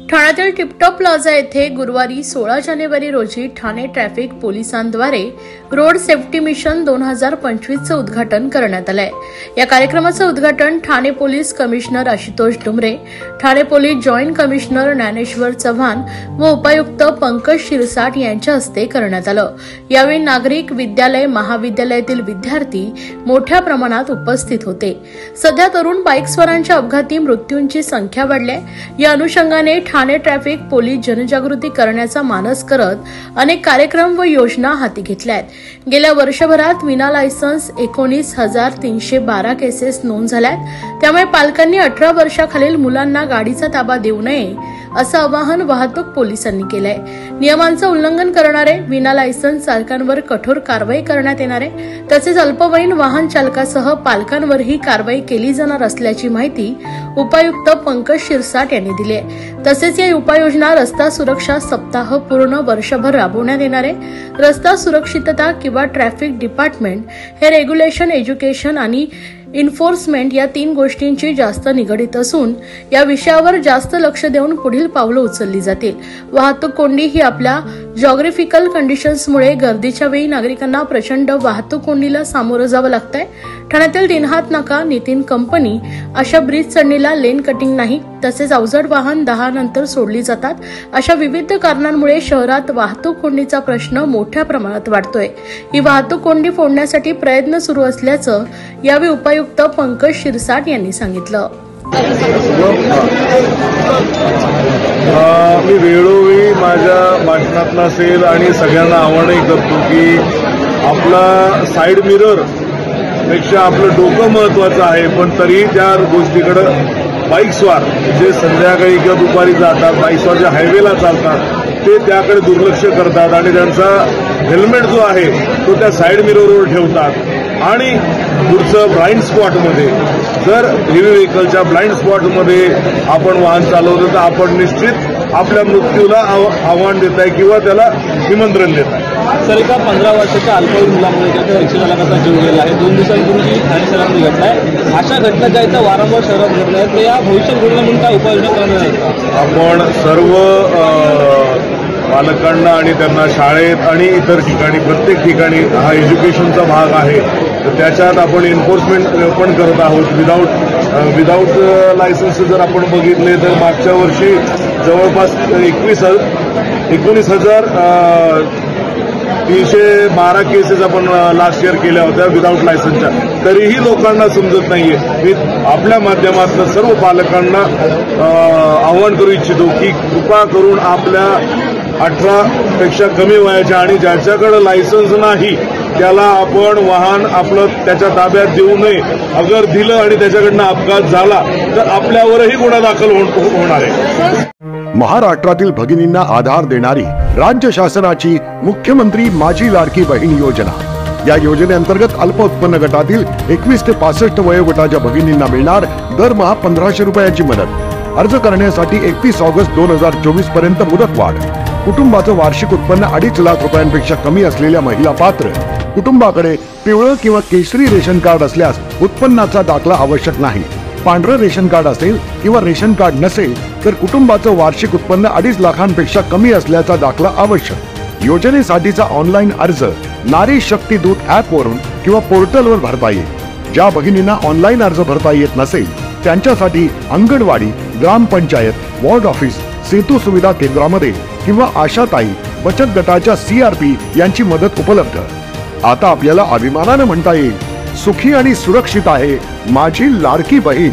ठाण्यातील tiptop plaza येथे गुरुवारी 16 जानेवारी रोजी ठाणे ट्रॅफिक पोलिसांद्वारे रोड सेफ्टी मिशन 2025 चे उद्घाटन करण्यात आले। या कार्यक्रमाचे उद्घाटन Thane police commissioner Ashutosh Dumre, Thane police joint commissioner Dnyaneshwar Chavan व उपायुक्त पंकज शिरसाट यांच्या हस्ते करण्यात आले। यावेळी नागरिक, विद्यालय, महाविद्यालयातील विद्यार्थी मोठ्या प्रमाणात उपस्थित होते। सध्या तरुण बाईकस्वारांच्या अपघाती मृत्यूंची संख्या वाढली आहे। या अनुषंगाने ठाणे ट्रॅफिक पोलीस जनजागृती करण्याचा मानस करत अनेक कार्यक्रम व योजना हाती घेतल्या आहेत। गेल्या वर्षभरात विना लायसन्स 19,312 केसेस नोंद झाल्यात। त्यामुळे पालकांनी 18 वर्षाखालील मुलांना गाडीचा ताबा देऊ नये असं आवाहन वाहतूक पोलिसांनी केलंय। नियमांचं उल्लंघन करणारे विना लायसन्स चालकांवर कठोर कारवाई करण्यात येणार आहे। तसेच अल्पवयीन वाहन चालकासह पालकांवरही कारवाई केली जाणार असल्याची माहिती उपायुक्त पंकज शिरसाट यांनी दिली आहे। तसेच या उपाययोजना रस्ता सुरक्षा सप्ताह पूर्ण वर्षभर राबवण्यात येणार आहे। रस्ता सुरक्षितता किंवा ट्रॅफिक डिपार्टमेंट हे रेग्युलेशन, एज्युकेशन आणि इन्फोर्समेंट या 3 गोष्टींची जास्त निगडीत असून या विषयावर जास्त लक्ष देऊन पुढील पावलं उचलली जातील। वाहतूक कोंडी ही आपल्या जॉग्राफिकल कंडिशन्समुळे गर्दीच्या वेळी नागरिकांना प्रचंड वाहतूक कोंडीला सामोरं जावं लागतंय। ठाण्यातील दिनहात नाका, नितीन कंपनी अशा ब्रिज चढणीला लेन कटिंग नाही, तसेच अवजड वाहन 10 नंतर सोडली जातात। अशा विविध कारणांमुळे शहरात वाहतूक कोंडीचा प्रश्न मोठ्या प्रमाणात वाढतोय। ही वाहतूक कोंडी फोडण्यासाठी प्रयत्न सुरू असल्याचं यावेळी उपायुक्त पंकज शिरसाट यांनी सांगितलं। मी वेळोवेळी माझ्या भाषणात असेल आणि सगळ्यांना आवाहनही करतो की आपला साईड मिरर पेक्षा आपलं डोकं महत्वाचं आहे, पण तरी त्या गोष्टीकडे बाईकस्वार जे संध्याकाळी किंवा दुपारी जातात, बाईकस्वार जे हायवेला चालतात ते त्याकडे दुर्लक्ष करतात आणि त्यांचा हेल्मेट जो आहे तो त्या साईड मिररवर ठेवतात आणि पुढचं ब्लाइंड स्पॉटमध्ये जर हेवी व्हेकलच्या ब्लाइंड स्पॉटमध्ये आपण वाहन चालवलं तर आपण निश्चित आपल्या मृत्यूला आव्हान देत आहे किंवा त्याला निमंत्रण देत आहे। सर, एका 15 वर्षाच्या अल्पवयीन मुलामुळे त्या रिक्षा चालकाचा जीव गेला आहे। 2 दिवसांपूर्वी ठाणे शहरामध्ये घडला आहे। अशा घटना ज्या इथं वारंवार शहरात घडल्या आहेत, तर या भविष्यात घडल्या म्हणून काय उपाययोजना करणार आहेत? आपण सर्व पालकांना आणि त्यांना शाळेत आणि इतर ठिकाणी प्रत्येक ठिकाणी हा एज्युकेशनचा भाग आहे, तर त्याच्यात आपण एन्फोर्समेंट पण करत आहोत। विदाऊट लायसन्स जर आपण बघितले तर मागच्या वर्षी जवळपास 19,312 केसेस आपण लास्ट इयर केल्या होत्या विदाऊट लायसन्सच्या। तरीही लोकांना समजत नाहीये। मी आपल्या माध्यमातून सर्व पालकांना आवाहन करू इच्छितो की कृपा करून आपल्या 18 पेक्षा कमी वयाच्या आणि ज्याच्याकडे लायसन्स नाही त्याला आपण वाहन आपलं त्याच्या ताब्यात देऊ नये। अगर दिलं आणि त्याच्याकडनं अपघात झाला तर आपल्यावरही गुन्हा दाखल होणार आहे। महाराष्ट्रातील भगिनींना आधार देणारी राज्य शासनाची मुख्यमंत्री माझी लाडकी बहीण योजना। या योजनेअंतर्गत अल्प उत्पन्न गटातील 21 ते 65 वयोगटाच्या भगिनींना मिळणार दरमहा 1,500 रुपयाची मदत। अर्ज करण्यासाठी 31 ऑगस्ट 2024 पर्यंत मुदतवाढ। कुटुंबाचं वार्षिक उत्पन्न 2.5 लाख रुपयांपेक्षा कमी असलेल्या महिला पात्र। कुटुंबाकडे पिवळं किंवा केशरी रेशन कार्ड असल्यास उत्पन्नाचा दाखला आवश्यक नाही। पांढरं रेशन कार्ड असेल किंवा रेशन कार्ड नसेल तर कुटुंबाचं वार्षिक उत्पन्न 2.5 लाखांपेक्षा कमी असल्याचा दाखला आवश्यक। योजनेसाठीचा ऑनलाईन अर्ज नारी शक्ती दूत ॲपवरून किंवा पोर्टलवर भरता येईल। ज्या भगिनींना ऑनलाईन अर्ज भरता येत नसेल त्यांच्यासाठी अंगणवाडी, ग्रामपंचायत, वॉर्ड ऑफिस, सेतू सुविधा केंद्रामध्ये किंवा आशाताई बचत गटाच्या CRP यांची मदत उपलब्ध। आता आपल्याला अभिमानाने म्हणता येईल, सुखी आणि सुरक्षित आहे माझी लाडकी बहीण।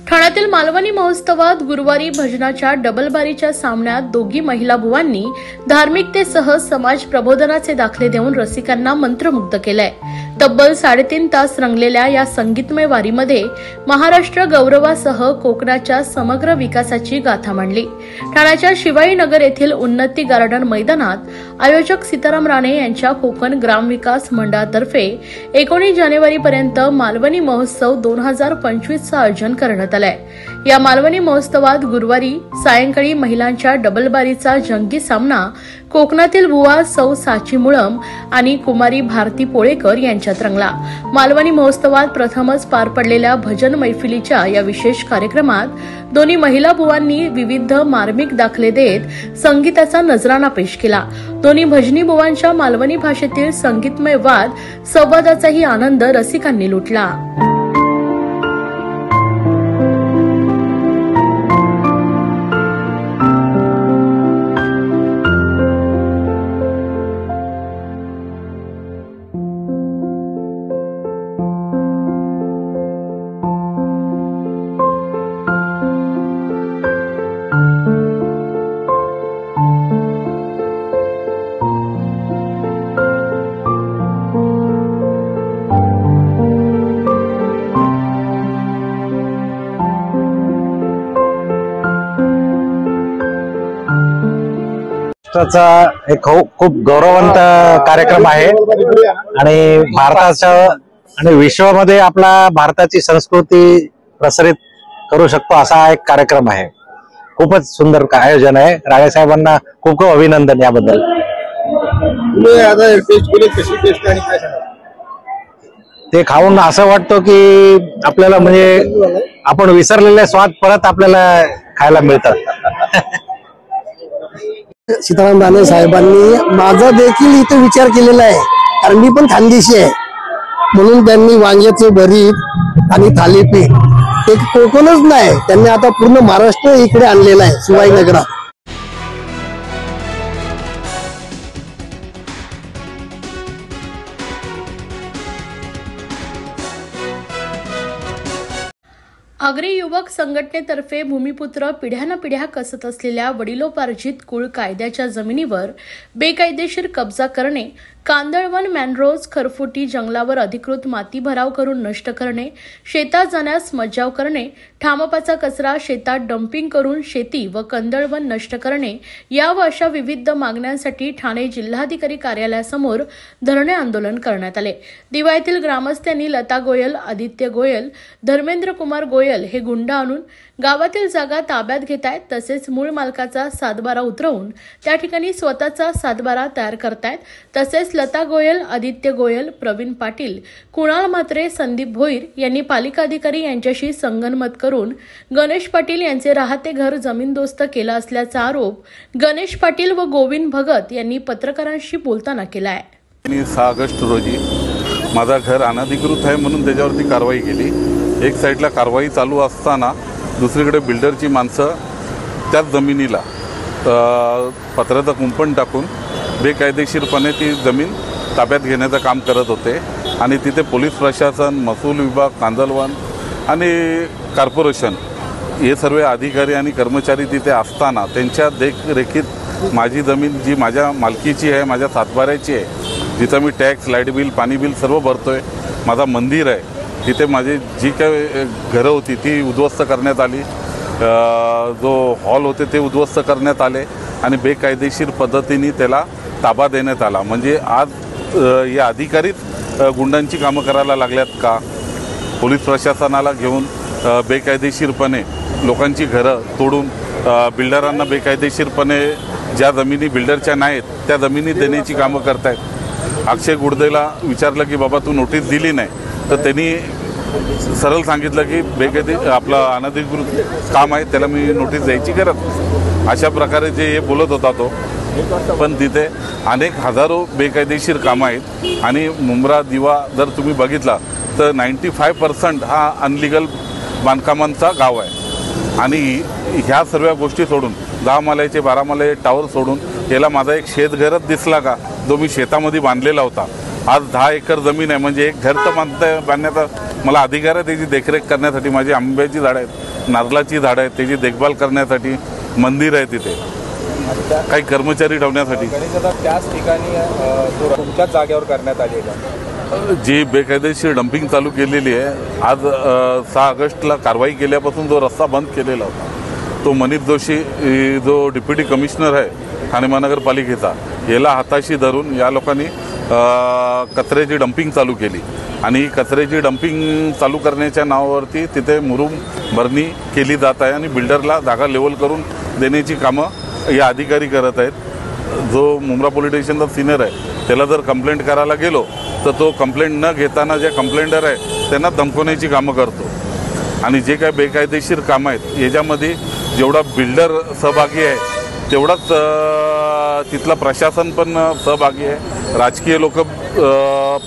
ठाण्यातील मालवणी महोत्सवात गुरुवारी भजनाच्या डबलबारीच्या सामन्यात दोघी महिला बुवांनी धार्मिकतेसह समाज प्रबोधनाचे दाखले देऊन रसिकांना मंत्रमुग्ध केलंय। तब्बल 3.5 तास रंगलेल्या या संगीतमय वारीमध्ये महाराष्ट्र गौरवासह कोकणाच्या समग्र विकासाची गाथा मांडली। ठाण्याच्या शिवाई नगर येथील उन्नती गार्डन मैदानात आयोजक सीताराम राणे यांच्या कोकण ग्रामविकास मंडळातर्फे 19 जानेवारीपर्यंत मालवणी महोत्सव 2025 चं आयोजन करण्यात आलंय। या मालवणी महोत्सवात गुरुवारी सायंकाळी महिलांच्या डबलबारीचा जंगी सामना कोकणातील बुवा सौ साची मुळम आणि कुमारी भारती पोळेकर यांच्यात रंगला। मालवणी महोत्सवात प्रथमच पार पडलेल्या भजन मैफिलीच्या या विशेष कार्यक्रमात दोन्ही महिला बुवांनी विविध मार्मिक दाखले देत संगीताचा नजराणा पेश केला। दोन्ही भजनी बुवांच्या मालवणी भाषेतील संगीतमय वाद संवादाचाही आनंद रसिकांनी लुटला। एक खूप गौरववंत कार्यक्रम आहे आणि भारताच्या आणि विश्वामध्ये आपला भारताची संस्कृती प्रसारित करू शकतो असा एक कार्यक्रम आहे। खूपच सुंदर आयोजन आहे। राणे साहेबांना खूप खूप अभिनंदन याबद्दल। ते खाऊन असं वाटतं की आपल्याला म्हणजे आपण विसरलेले स्वाद परत आपल्याला खायला मिळतात। सीताराम राणे साहेबांनी माझा देखील इथे विचार केलेला आहे, कारण मी पण खानदेशी आहे, म्हणून त्यांनी वांग्याचे भरीत आणि थालीपीठ एक कोकणच नाही, त्यांनी आता पूर्ण महाराष्ट्र इकडे आणलेला आहे शिवाजीनगरात। आगरी युवक संघटनेतर्फे भूमिपुत्र पिढ्यानपिढ्या कसत असलेल्या वडिलोपार्जित कुळ कायद्याच्या जमिनीवर बेकायदेशीर कब्जा करणे, कांदळवन, मॅनरोज, खरफुटी जंगलावर अधिकृत माती भराव करून नष्ट करणे, शेतात जाण्यास मज्जाव करणे, ठामपाचा कचरा शेतात डम्पिंग करून शेती व कंदळवन नष्ट करणे या व अशा विविध मागण्यांसाठी ठाणे जिल्हाधिकारी कार्यालयासमोर धरणे आंदोलन करण्यात आले। दिवाळीतील ग्रामस्थांनी लता गोयल, आदित्य गोयल, धर्मेंद्र कुमार गोयल हे गुंड आणून गावातील जागा ताब्यात घेत आहेत, तसेच मूळ मालकाचा सातबारा उतरवून त्या ठिकाणी स्वतःचा सातबारा तयार करतायत। तसेच लता गोयल, आदित्य गोयल, प्रवीण पाटील, कुणाल म्हात्रे, संदीप भोईर यांनी पालिका अधिकारी यांच्याशी संगनमत करून गणेश पाटील यांचे राहते घर जमीनदोस्त केलं असल्याचा आरोप गणेश पाटील व गोविंद भगत यांनी पत्रकारांशी बोलताना केला आहे। 6 ऑगस्ट रोजी माझा घर अनधिकृत आहे म्हणून त्याच्यावरती कारवाई केली। एक साईडला कारवाई चालू असताना दुसरीकडे बिल्डरची माणसं त्याच जमिनीला पत्र्याचं कुंपण टाकून बेकायदेशीरपणे ती जमीन ताब्यात घेण्याचं काम करत होते आणि तिथे पोलीस प्रशासन, महसूल विभाग, कांदळवन आणि कॉर्पोरेशन हे सर्व अधिकारी आणि कर्मचारी तिथे असताना त्यांच्या देखरेखीत माझी जमीन जी माझ्या मालकीची आहे, माझ्या सातबाऱ्याची आहे, जिथं मी टॅक्स, लाईट बिल, पाणी बिल सर्व भरतोय, माझा मंदिर आहे, तिथे माझी जी काही घरं होती ती उद्ध्वस्त करण्यात आली, जो हॉल होते ते उद्ध्वस्त करण्यात आले आणि बेकायदेशीर पद्धतीने त्याला ताबा देण्यात आला। म्हणजे आज या अधिकारीच गुंडांची कामं करायला लागल्यात का? पोलीस प्रशासनाला घेऊन बेकायदेशीरपणे लोकांची घरं तोडून बिल्डरांना बेकायदेशीरपणे ज्या जमिनी बिल्डरच्या नाहीत त्या जमिनी देण्याची कामं करतायत। अक्षय गुडदेला विचारलं की बाबा तू नोटीस दिली नाही, तर त्यांनी सरळ सांगितलं की आपलं अनधिकृत काम आहे, त्याला मी नोटीस द्यायची गरज नाही। अशा प्रकारे जे हे बोलत होता तो, पण तिथे अनेक हजारो बेकायदेशीर कामं आहेत आणि मुंब्रा दिवा जर तुम्ही बघितला तर 95% हा अनलिगल बांधकामांचा गाव आहे आणि ह्या सर्व गोष्टी सोडून 10 माळ्याचे 12 माळ्याचे टावर सोडून याला माझा एक शेतघरच दिसला का, जो मी शेतामध्ये बांधलेला होता। आज 10 एकर जमीन आहे, म्हणजे एक घर तर बांधण्याचा मला अधिकार आहे। त्याची देखरेख करण्यासाठी माझी आंब्याची झाडं आहेत, नारळाची झाडं आहेत, त्याची देखभाल करण्यासाठी मंदिर आहे, तिथे काही कर्मचारी ठेवण्यासाठी। त्याच ठिकाणी तुमच्याच जागेवर करण्यात आली आहे। जी बेकायदेशीर डंपिंग चालू केलेली आहे, आज 6 ऑगस्टला कारवाई केल्यापासून जो रस्ता बंद केलेला होता तो मनीष जोशी जो डेप्युटी कमिशनर आहे ठाणे महानगरपालिकेचा, याला हाताशी धरून या लोकांनी कचऱ्याची डंपिंग चालू केली आणि कचऱ्याची डंपिंग चालू करण्याच्या नावावरती तिथे मुरुम भरणी केली जात आहे आणि बिल्डरला जागा लेवल करून देण्याची कामं या अधिकारी करत आहेत. जो मुंब्रा पोलीस स्टेशनचा सिनियर आहे त्याला जर कंप्लेंट करायला गेलो तर तो कंप्लेंट न घेताना जे कंप्लेंटर आहे त्यांना धमकवण्याची कामं करतो आणि जे काय बेकायदेशीर कामं आहेत याच्यामध्ये जेवढा बिल्डर सहभागी आहे तेवढाच तिथला प्रशासन पण सहभागी आहे, राजकीय लोक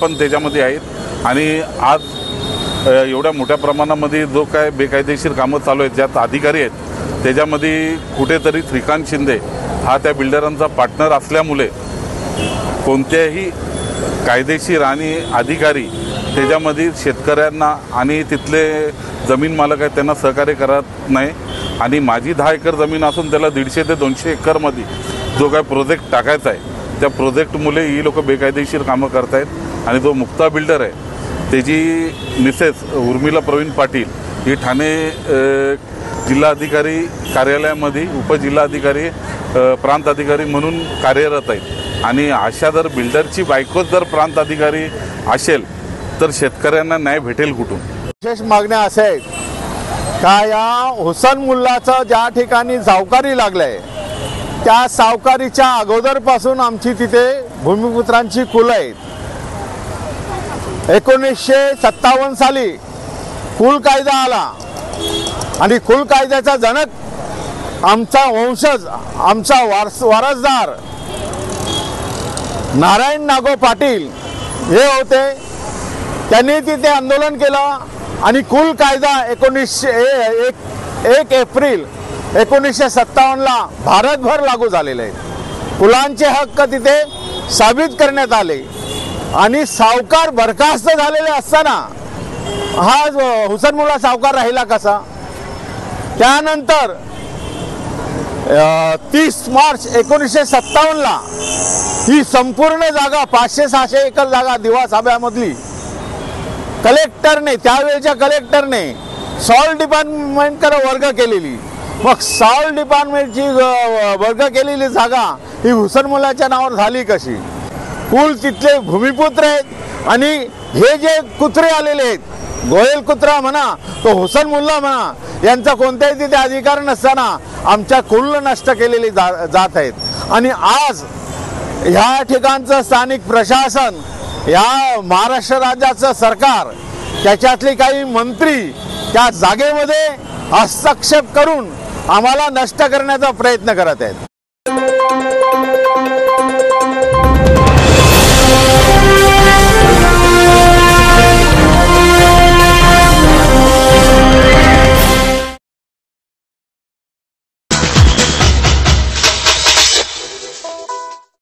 पण त्याच्यामध्ये आहेत आणि आज एवढ्या मोठ्या प्रमाणामध्ये जो काय बेकायदेशीर कामं चालू आहेत ज्यात अधिकारी आहेत त्याच्यामध्ये कुठेतरी श्रीकांत शिंदे हा त्या बिल्डरांचा पार्टनर असल्यामुळे कोणत्याही कायदेशीर आणि अधिकारी त्याच्यामध्ये शेतकऱ्यांना आणि तिथले जमीन मालक आहेत त्यांना सहकार्य करत नाही आणि माझी 10 एकर जमीन असून त्याला 150 ते 200 एकरमध्ये जो काय प्रोजेक्ट टाकायचा आहे त्या प्रोजेक्टमुळे ही लोक बेकायदेशीर कामं करत आहेत आणि जो मुक्ता बिल्डर आहे त्याची मिसेस उर्मिला प्रवीण पाटील ही ठाणे जिल्हाधिकारी कार्यालयामध्ये उपजिल्हाधिकारी प्रांत अधिकारी म्हणून कार्यरत आहेत आणि अशा जर बिल्डरची बायकोच जर प्रांत अधिकारी असेल तर शेतकऱ्यांना न्याय भेटेल कुठून. विशेष मागण्या अशा आहेत का या हुसन मुल्लाचं ज्या ठिकाणी सावकारी लागलंय त्या सावकारीच्या अगोदरपासून आमची तिथे भूमिपुत्रांची कुलं आहेत. 1957 साली कुल कायदा आला आणि कुल कायद्याचा जनक आमचा वंशज आमचा वारसदार नारायण नागो पाटील हे होते. त्यांनी तिथे आंदोलन केलं आणि कुल कायदा 1 एप्रिल 1957ला भारतभर लागू झालेले आहेत. कुलांचे हक्क तिथे साबित करण्यात आले आणि सावकार बरखास्त झालेले असताना हा हुसन मुल्ला सावकार राहिला कसा. त्यानंतर 30 मार्च 1957ला ही संपूर्ण जागा 500-600 एकर जागा दिवासाब्यामधली कलेक्टरने त्यावेळेच्या कलेक्टरने सॉल्ट डिपार्टमेंटकडे वर्ग केलेली. मग सॉल्ट डिपार्टमेंटची वर्ग केलेली जागा ही हुसन मुल्लाच्या नावावर झाली कशी. कुल तिथले भूमिपुत्र आहेत आणि हे जे कुत्रे आलेले आहेत गोयल कुत्रा म्हणा तो हुसन मुल्ला म्हणा यांचा कोणताही तिथे अधिकार नसताना आमच्या कुल नष्ट केलेली जात आहेत आणि आज ह्या ठिकाणचं स्थानिक प्रशासन या महाराष्ट्र राज्याचं सरकार त्याच्यातले काही मंत्री त्या जागेमध्ये हस्तक्षेप करून आम्हाला नष्ट करण्याचा प्रयत्न करत आहेत.